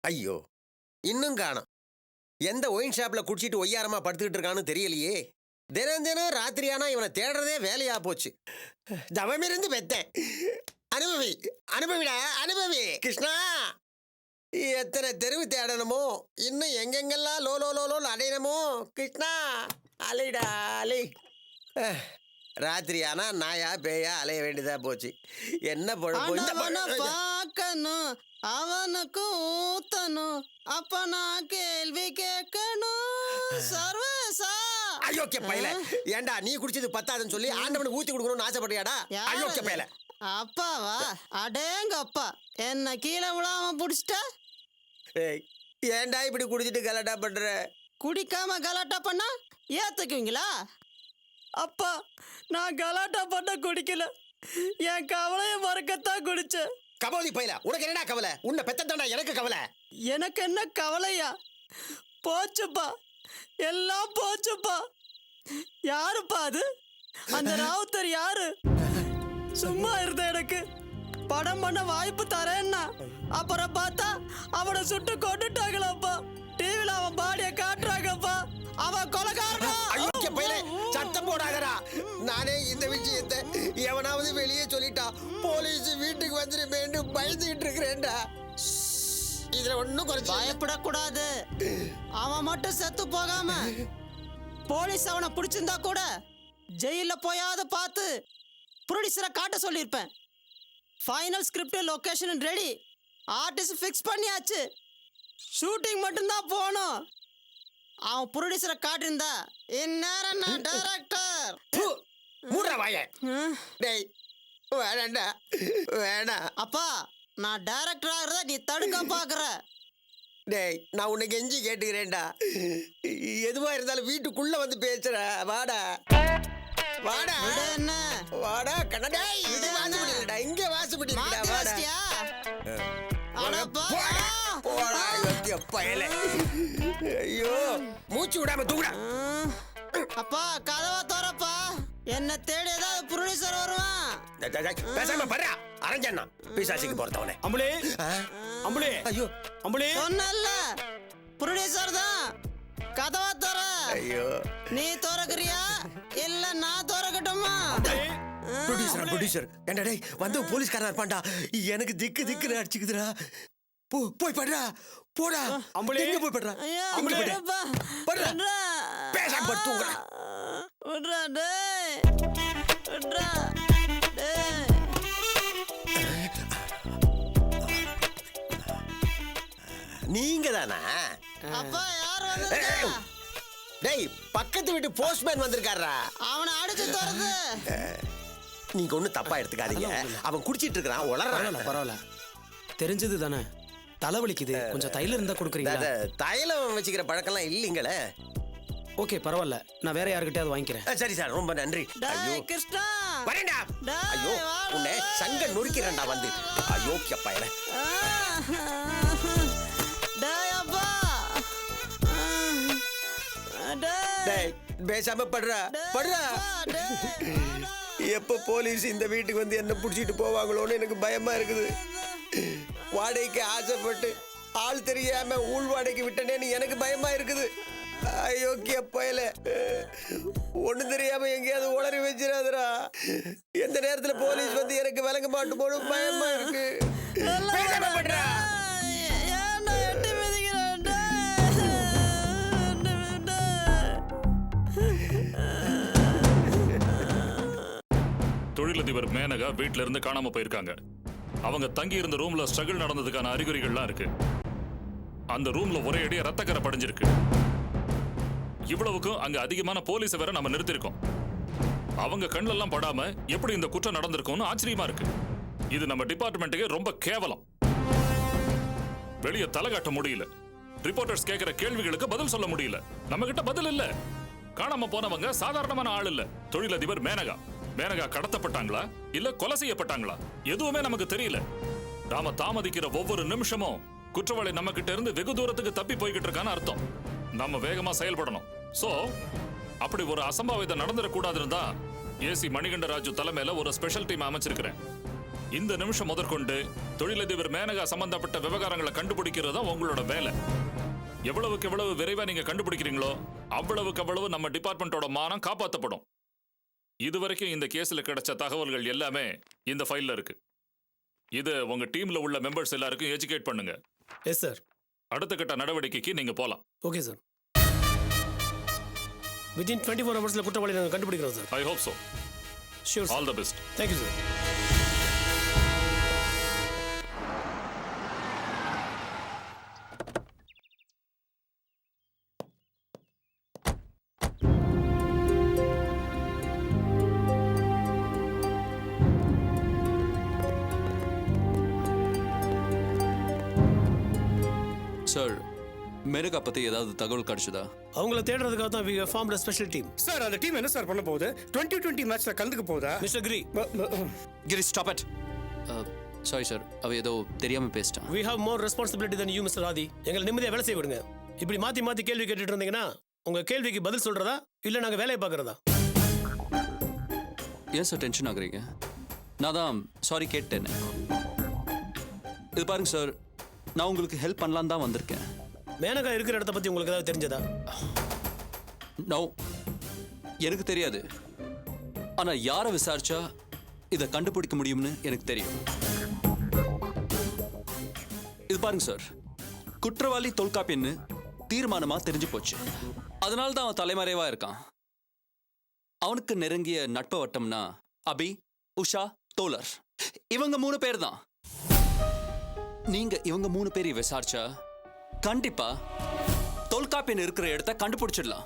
ஐயோ, இன்னும் காணோம். எந்த ஒயின் ஷாப்ல குடிச்சிட்டு ஒய்யாரமா படுத்துக்கிட்டு இருக்கான்னு தெரியலையே. தினம் தினம் ராத்திரியானா இவனை தேடுறதே வேலையா போச்சு. தவமிருந்து பெத்தேன். அனுபவி, அனுபவிடா, அனுபவி. கிருஷ்ணா, எத்தனை தெருவு தேடணுமோ, இன்னும் எங்கெங்கெல்லாம் லோ லோ லோ லோ அடையணுமோ. கிருஷ்ணா, அலைடா அலை. ராத்திரி ஆனா நாயா பேயா அலைய வேண்டியதா போச்சு. என்ன பார்க்கணும், அவனுக்கு ஊத்தணும், அப்ப நான் கேள்வி கேட்கணும். சர்வசா அயோக்கிய பையல, ஏண்டா நீ குடிச்சது பத்தாதுன்னு சொல்லி ஆண்டவனுக்கு ஊத்தி கொடுக்கணும்னு ஆசைப்படுறியாடா? அயோக்கிய பையல. அப்பாவா? அடேங்க அப்பா, என்ன கீழே விழாம புடிச்சிட்ட. ஏண்டா இப்படி குடிச்சிட்டு கலாட்டா பண்ற? குடிக்காம கலாட்டா பண்ணா ஏத்துக்குவீங்களா? அப்பா, நான் கலாட்டா பண்ண குடிக்கல, என் கவலையை மறக்கத்தான் குடிச்சேன். கபோதி பையல, உனக்கு என்னடா கவலை? உன்னை பெத்ததாண்டா எனக்கு கவலை. எனக்கு என்ன கவலையா? போச்சுப்பா, எல்லாம் போச்சுப்பா. யாருப்பா அது? அந்த ராவுத்தர் யாரு? சும்மா இருந்த எனக்கு படம் பண்ண வாய்ப்பு தரேன்னா, அப்புறம் பார்த்தா அவனை சுட்டு கொண்டுட்டாங்களப்பா. டிவில அவன் பாடிய காட்டுறாங்கப்பா. அவன் கொலைகாரனா? அயோக்கிய பையலே, சத்தம் போடாதடா. நானே இந்த விஷயத்தை எவனாவது வெளியே சொல்லிட்டா போலீஸ் வீட்டுக்கு வந்துருமேன்னு பயந்துகிட்டு இருக்கிறேன்டா. இதுல ஒண்ணும் குறைச்சு பயப்படக்கூடாது. அவன் மட்டும் செத்து போகாம போலீஸ் அவனை பிடிச்சிருந்தா கூட ஜெயில போயாவது பார்த்து ப்ரொடியூசரை காட்ட சொல்லியிருப்பேன். Final script, location ready, artist fix பண்ணியாச்சு. ஷூட்டிங் மட்டும்தான் போகணும். அவன் ப்ரொடியூசரை காட்டிருந்தா இந்நேரம் நான் டைரக்டர். மூடுற வாய. டேய் வேணாண்டா, வேணாம். அப்பா, நான் டைரக்டர் ஆகிறத நீ தடுக்க பாக்குற. டேய், நான் உன்னை கெஞ்சி கேட்டுக்கிறேன்டா. எதுவா இருந்தாலும் வீட்டுக்குள்ள வந்து பேசுற. வாடா வாடா. என்ன வாடா கண்ணடா. இது வாசப்படிடா, இங்க வாசப்படிடா. வாடா. ஐயோ, மூச்சு விடாம தூங்குடா. அப்பா, கதவை திறப்பா. என்ன தேடி ஏதாவது ப்ரொடியூசர் வருவான். பேசாம படுறா. அரஞ்சண்ணா பிசாசிக்கு போறதவனே. அம்புலி, அம்புலி, ஐயோ அம்புலி. சொன்னல்ல, ப்ரொடியூசர் தான். கதவை திற. ஐயோ, நீ திறக்கறியா இல்ல நான் திறக்கட்டுமா? Producer, producer. ஏண்டா டேய், வந்து போலீஸ்காரனா இருப்பான்டா. எனக்கு திக்கு திக்குன்னு அடிச்சுக்குதுடா. போய் படுறா, போடா. அம்புலி, எங்க போய் படுறா? அம்புலி, படுறா. பேசாம படுத்து தூங்குறா. விட்றா டேய், விட்றா டேய். நீங்க தானா? அப்பா, யார் வந்திருக்கா? டேய், பக்கத்து வீட்டு போஸ்ட்மேன் வந்திருக்காரா. அவனை அடிச்சு தரது. நீங்க ஒண்ணு தப்பா எடுத்துக்காதீங்க. அவன் குடிச்சிட்டு இருக்கான், உளறான். பரவாயில்ல, தெரிஞ்சது தானே. தலைவலிக்குது, கொஞ்சம் தைலம் இருந்தா கொடுக்குறீங்களா? தைலம் வச்சுக்கிற பழக்கம்லாம் இல்லீங்களே. ஓகே, பரவாயில்ல, நான் வேற யார்கிட்டயாவது வாங்கிக்கிறேன். சரி சார், ரொம்ப நன்றி. ஐயோ கிருஷ்ணா, வரேன்டா. ஐயோ, உன்னை சங்க நொறுக்கிறேன்டா வந்து. அயோக்கிய பயல. டேய், பேசாம படுறா, படுறா. எப்ப போலீஸ் இந்த வீட்டுக்கு வந்து என்ன புடிச்சிட்டு போவாங்களோன்னு எனக்கு பயமா இருக்குது. வாடகைக்கு ஆசைப்பட்டு ஆள் தெரியாம ஊழ் வாடகைக்கு விட்டனேன்னு எனக்கு பயமா இருக்குது. அயோக்கிய பயல, ஒண்ணு தெரியாம எங்கேயாவது உளறி வச்சிடாதடா. எந்த நேரத்துல போலீஸ் வந்து எனக்கு விளங்க மாட்டு போன பயமா இருக்கு. பேசாம படுறா. தொழிலதிபர் மேனகா வீட்ல இருந்து காணாம போயிருக்காங்க. அவங்க தங்கி இருந்த ரூம்ல ஸ்ட்ரகிள் நடந்ததுக்கான அறிகுறிகள்லாம் இருக்கு. அந்த ரூம்ல ஒரே அடியா ரத்தக்கரை படிஞ்சிருக்கு. இவ்வளவுக்கும் அங்க அதிகமான போலீஸ் வேற நம்ம நிறுத்திருக்கோம். அவங்க கண்ணெல்லாம் படாம எப்படி இந்த குற்றம் நடந்திருக்கும்னு ஆச்சரியமா இருக்கு. இது நம்ம டிபார்ட்மெண்ட்டுக்கு ரொம்ப கேவலம். வெளியே தலை காட்ட முடியல. ரிப்போர்ட்டர்ஸ் கேட்கிற கேள்விகளுக்கு பதில் சொல்ல முடியல. நம்ம கிட்ட பதில் இல்ல. காணாம போனவங்க சாதாரணமான ஆள் இல்ல. தொழிலதிபர் மேனகா. மேனகா கடத்தப்பட்டாங்களா இல்ல கொலை செய்யப்பட்டாங்களா எதுவுமே நமக்கு தெரியல. நாம தாமதிக்கிற ஒவ்வொரு நிமிஷமும் குற்றவாளி நம்ம கிட்ட இருந்து வெகு தூரத்துக்கு தப்பி போய்கிட்டு இருக்கான்னு அர்த்தம். நம்ம வேகமா செயல்படணும். சோ அப்படி ஒரு அசம்பாவிதம் நடந்துடக்கூடாதுன்னு தான் ஏசி மணிகண்ட ராஜு தலைமையில ஒரு ஸ்பெஷல் டீம் அமைச்சிருக்கிறேன். இந்த நிமிஷம் முதற்கொண்டு தொழிலதிபர் மேனகா சம்பந்தப்பட்ட விவகாரங்களை கண்டுபிடிக்கிறது தான் உங்களோட வேலை. எவ்வளவுக்கு எவ்வளவு விரைவா நீங்க கண்டுபிடிக்கிறீங்களோ அவ்வளவுக்கு அவ்வளவு நம்ம டிபார்ட்மெண்டோட மானம் காப்பாற்றப்படும். இதுவரைக்கும் இந்த கேஸ்ல கிடைச்ச தகவல்கள் எல்லாமே இந்த ஃபைல்ல இருக்கு. இது உங்க டீம்ல உள்ள மெம்பர்ஸ் எல்லாருக்கும் எஜுகேட் பண்ணுங்க. Yes sir. அடுத்த கட்ட நடவடிக்கைக்கு நீங்க போலாம். Okay sir. வித்தின் 24 ஹவர்ஸ்ல குற்றவாளி நாங்கள் கண்டுபிடிக்கிறோம் sir. I hope so. Sure. All the best. Thank you sir. Sir, Menaka பத்தி ஏதாவது தகவல் கிடைச்சதா? அவங்கள தேடுறதுக்காக தான் we have formed a special team. Sir அந்த டீம் என்ன சார் பண்ண போகுது? 2020 மேட்ச்ல கலந்துக்க போகுதா? Mister Giri, Giri stop it. Sorry sir, அவ ஏதோ தெரியாம பேசிட்டான். we have more responsibility than you, Mister Aadhi. எங்களை நிம்மதியா வேலை செய்ய விடுங்க. இப்படி மாத்தி மாத்தி கேள்வி கேட்டுட்டு இருந்தீங்கன்னா உங்க கேள்விக்கு பதில் சொல்றதா இல்ல நாங்க வேலையை பார்க்கறதா? ஏன் சார் டென்ஷன் ஆகுறீங்க? நான் தான் சாரி கேட்டேன். இது பாருங்க சார், நான் உங்களுக்கு ஹெல்ப் பண்ணலாம் தான் வந்திருக்கேன். மேனகா இருக்கிற இடத்த பத்தி உங்களுக்கு ஏதாவது தெரிஞ்சதா? நோ, எனக்கு தெரியாது. ஆனா யாரை விசாரிச்சா இதை கண்டுபிடிக்க முடியும்னு எனக்கு தெரியும். இது பாருங்க சார், குற்றவாளி தொல்காப்பியன்னு தீர்மானமா தெரிஞ்சு போச்சு. அதனால தான் அவன் தலைமறைவா இருக்கான். அவனுக்கு நெருங்கிய நட்பு வட்டம்னா அபி, உஷா, தோலர், இவங்க 3 பேர் தான். நீங்க இவங்க 3 பேரையும் விசாரிச்சா கண்டிப்பா தொல்காப்பியன் இருக்கிற இடத்த கண்டுபிடிச்சிடலாம்.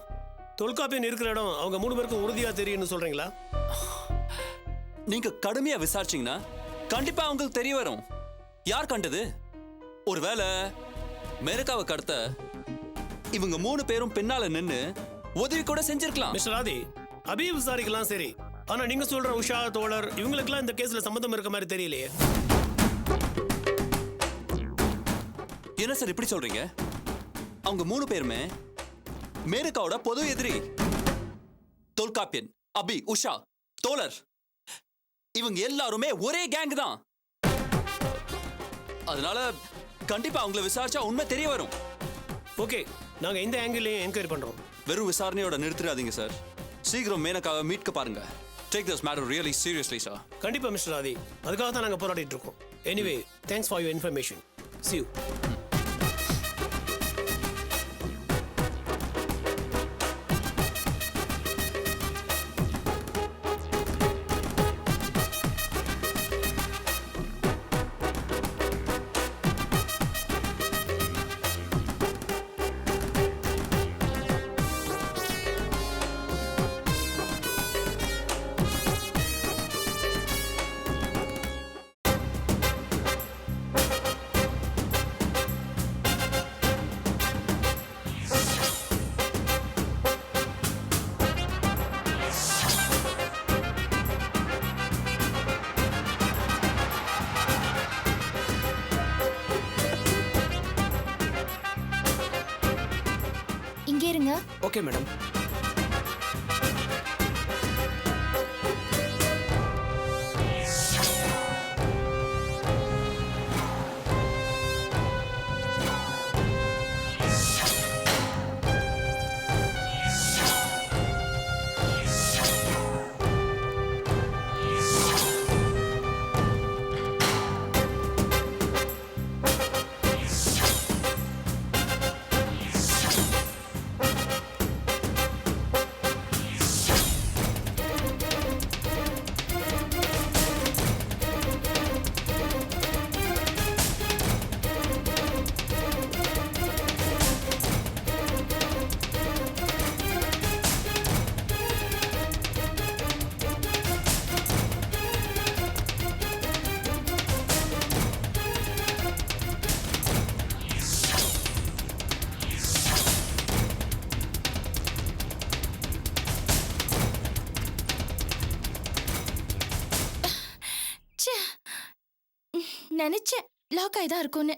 தொல்காப்பியன் இருக்கிற இடம் அவங்க 3 பேருக்கும் உறுதியா தெரியும்னு சொல்றீங்களா? நீங்க கடுமையா விசாரிச்சீங்கன்னா கண்டிப்பா அவங்களுக்கு தெரிய வரும். யார் கண்டது? ஒருவேளை மேனகாவை கடத்த இவங்க 3 பேரும் பின்னால நின்னு உதவி கூட செஞ்சிருக்கலாம். மிஸ்டர் ஆதி, அபி விசாரிக்கலாம் சரி. ஆனா நீங்க சொல்ற உஷா, தோழர் இவங்களுக்கெல்லாம் இந்த கேஸ்ல சம்பந்தம் இருக்க மாதிரி தெரியலையே. என்ன சார் இப்படி சொல்றீங்க? அவங்க 3 பேருமே மேனகாவோட பொது எதிரி. தொல்காப்பியன், அபி, உஷா, தோழர் இவங்க எல்லாருமே ஒரே கேங் தான். அதனால கண்டிப்பா அவங்கள விசாரிச்சா உண்மை தெரிய வரும். ஓகே, நாங்க இந்த ஆங்கிள்லயும் என்கொயரி பண்றோம். வெறும் விசாரணையோட நிறுத்திடாதீங்க சார். சீக்கிரம் மேனகாவை மீட்க பாருங்க. Take this matter really seriously sir. கண்டிப்பா மிஸ்டர் ஆதி, அதுக்காக தான் நாங்க போராடிட்டு இருக்கோம். Anyway, thanks for your information. See you. இங்கே இருங்க. Okay madam. நினைச்சேன் லாக் ஆயிதான் இருக்கும்னு.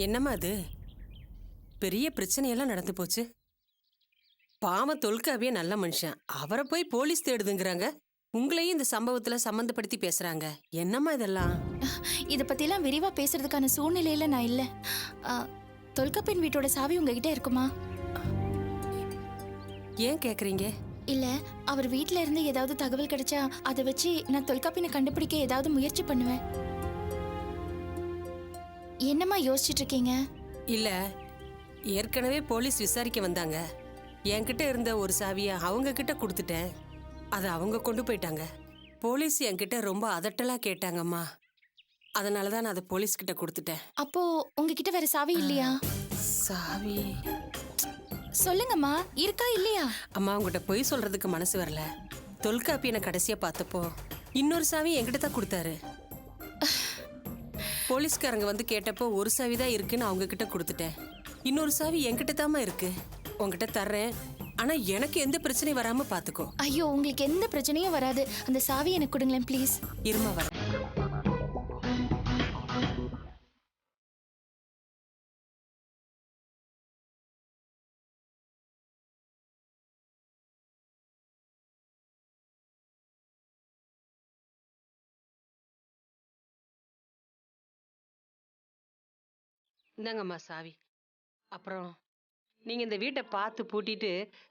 என்னம்மா அது பெரிய பிரச்சனையெல்லாம் நடந்து போச்சு. பாவம் தொல்காப்பியே நல்ல மனுஷன், அவரை போய் போலீஸ் தேடுதுங்கிறாங்க. உங்களையும் இந்த சம்பவத்துல சம்மந்தப்படுத்தி பேசுறாங்க. என்னம்மா இதெல்லாம்? இத பத்திலாம் விரிவா பேசுறதுக்கான சூழ்நிலையில நான் இல்ல. தொல்காப்பியன் வீட்டோட சாவி உங்ககிட்ட இருக்குமா? ஏன் கேக்குறீங்க? இல்ல, அவர் வீட்ல இருந்து ஏதாவது தகவல் கிடைச்சா அதை வச்சு நான் தொல்காப்பியனை கண்டுபிடிக்க ஏதாவது முயற்சி பண்ணுவேன். என்னம்மா யோசிச்சுட்டு இருக்கீங்க? இல்ல, ஏற்கனவே போலீஸ் விசாரிக்க வந்தாங்க. என்கிட்ட இருந்த ஒரு சாவியை அவங்க கிட்ட கொடுத்துட்டேன். அதை அவங்க கொண்டு போயிட்டாங்க. போலீஸ் என்கிட்ட ரொம்ப அதட்டலா கேட்டாங்கம்மா. அதனாலதான் நான் அதை போலீஸ் கிட்ட கொடுத்துட்டேன். அப்போ உங்ககிட்ட வேற சாவி இல்லையா? சாவி சொல்லுங்கம்மா, இருக்கா இல்லையா? அம்மா, உங்ககிட்ட பொய் சொல்றதுக்கு மனசு வரல. தொல்காப்பியனை கடைசியா பார்த்தப்போ இன்னொரு சாவி என்கிட்ட தான் கொடுத்தாரு. போலீஸ்காரங்க வந்து கேட்டப்போ ஒரு சாவி தான் இருக்குன்னு அவங்க கிட்ட கொடுத்துட்டேன். இன்னொரு சாவி என்கிட்ட தாமா இருக்கு, உங்ககிட்ட தர்றேன். ஆனா எனக்கு எந்த பிரச்சனையும் வராம பாத்துக்கோ. ஐயோ, உங்களுக்கு எந்த பிரச்சனையும் வராது. அந்த சாவி எனக்கு கொடுங்களேன் ப்ளீஸ். இருமா வர. இந்தாங்கம்மா சாவி. அப்புறம் நீங்க இந்த வீட்டை பார்த்து பூட்டிட்டு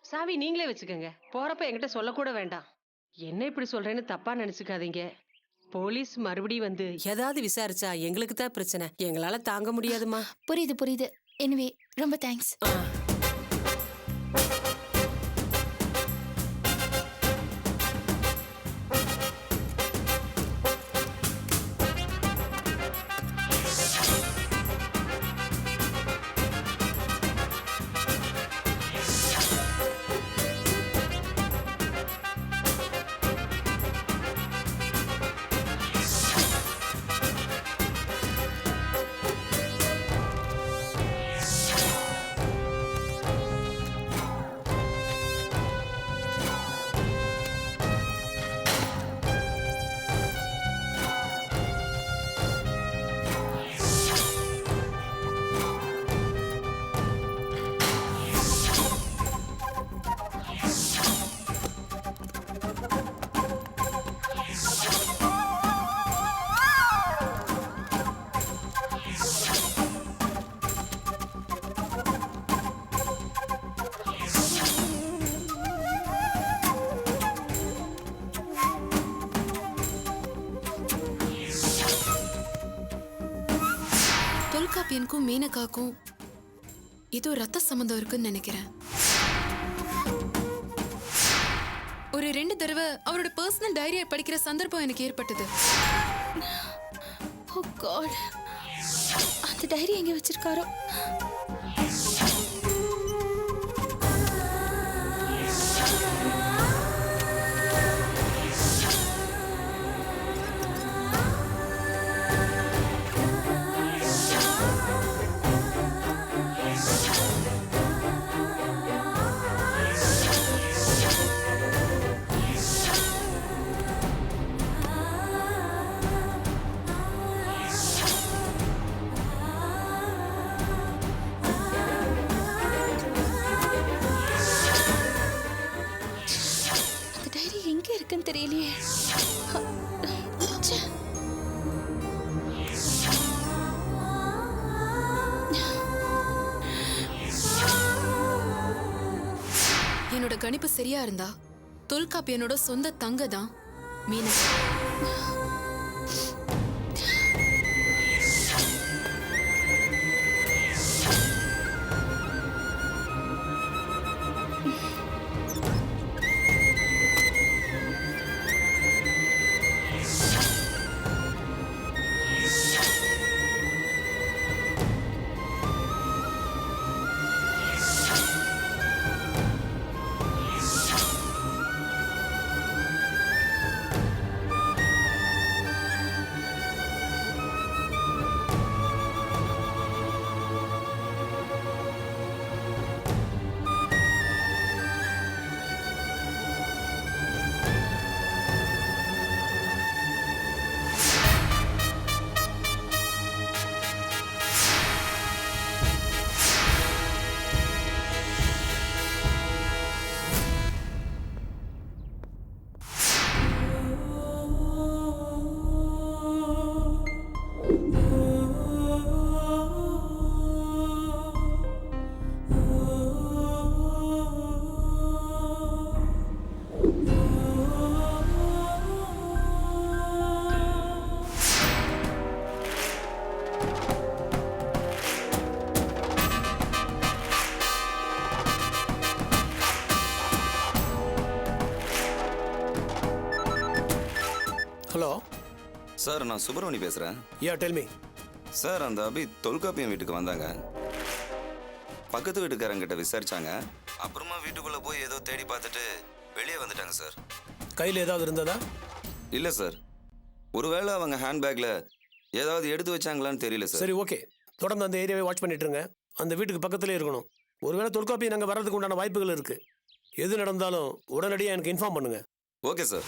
சாவி நீங்களே வச்சுக்கோங்க. போறப்ப என்கிட்ட சொல்லக்கூட வேண்டாம். என்ன இப்படி சொல்றேன்னு தப்பா நினைச்சுக்காதீங்க. போலீஸ் மறுபடியும் வந்து ஏதாவது விசாரிச்சா எங்களுக்கு தான் பிரச்சனை. எங்களால தாங்க முடியாதுமா. புரியுது புரியுது. எனிவே ரொம்ப தேங்க்ஸ். தொல்காப்பியனுக்கும் மீனகாக்கும் ஏதோ ரத்த சம்பந்தம் இருக்குன்னு நினைக்கிறேன். ஒரு 2 தடவை அவரோட பர்சனல் டைரியை படிக்கிற சந்தர்ப்பம் எனக்கு ஏற்பட்டது. ஓ காட், அந்த டைரி எங்க வச்சிருக்காரோ? தெரியலையே. என்னோட கணிப்பு சரியா இருந்தா தொல்காப்பியனோட சொந்த தங்க தான் மீனகா. சார் நான் சுப்பிரமணி பேசுகிறேன். யா டெல் மீ. சார் அந்த அபி தொல்காப்பியம் வீட்டுக்கு வந்தாங்க. பக்கத்து வீட்டுக்காரங்கிட்ட விசாரிச்சாங்க. அப்புறமா வீட்டுக்குள்ளே போய் ஏதோ தேடி பார்த்துட்டு வெளியே வந்துட்டாங்க சார். கையில் ஏதாவது இருந்ததா? இல்லை சார். ஒருவேளை அவங்க ஹேண்ட்பேக்கில் ஏதாவது எடுத்து வச்சாங்களான்னு தெரியல சார். சரி ஓகே, தொடர்ந்து அந்த ஏரியாவை வாட்ச் பண்ணிட்டுருங்க. அந்த வீட்டுக்கு பக்கத்துலேயே இருக்கணும். ஒருவேளை தொல்காப்பி நாங்கள் வர்றதுக்கு உண்டான வாய்ப்புகள் இருக்குது. எது நடந்தாலும் உடனடியாக எனக்கு இன்ஃபார்ம் பண்ணுங்கள். Okay sir.